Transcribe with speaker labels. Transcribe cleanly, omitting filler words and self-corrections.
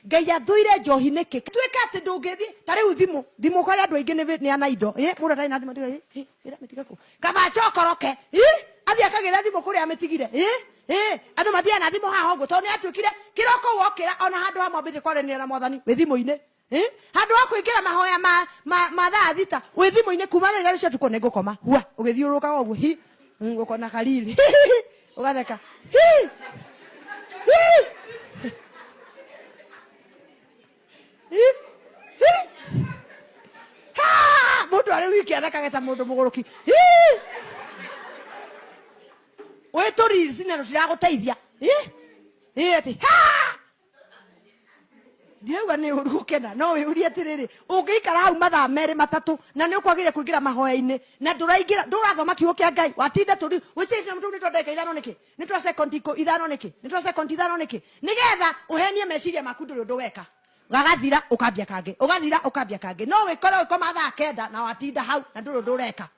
Speaker 1: ngai athuire njohi niki twika ati ndungithi tari thimu kwa andu aingi ni ana indo mundu ndari na thimu ira mitiga ku kaba chokoroke athi akagira thimu kuri amitigire andu mathia na thimu haho ngo to ni atwikire kiroko wokira ona handu ha mwambire kwaranira na mwathani we thimu-ini handu ha kuingira mahoya ma thaa thita we thimu-ini kuma thaa igari cia tuko ni ngukoma hua ugithiuruka oguo ukona kalili ugatheka mundu ari wiki athekaga ta mundu muguruki we turi sinero tiraguteithia ati ndirauga ni urugukena no wiurie atiriri ungiikara hau mathaa meri matatu na ni ukwagire kuingira mahoya-ini na nduraingira ndurathoma kiugo kia Ngai watinda turi wicirire mtu ni twandeka ithano niki ni twa second ithano niki ni twa second ithano niki nigetha uhenie meciria maku nduri undu weka gagathira ukambia kange ugathira ukambia kange no wikore ukoma thaa kenda na watinda hau na nduri undu ureka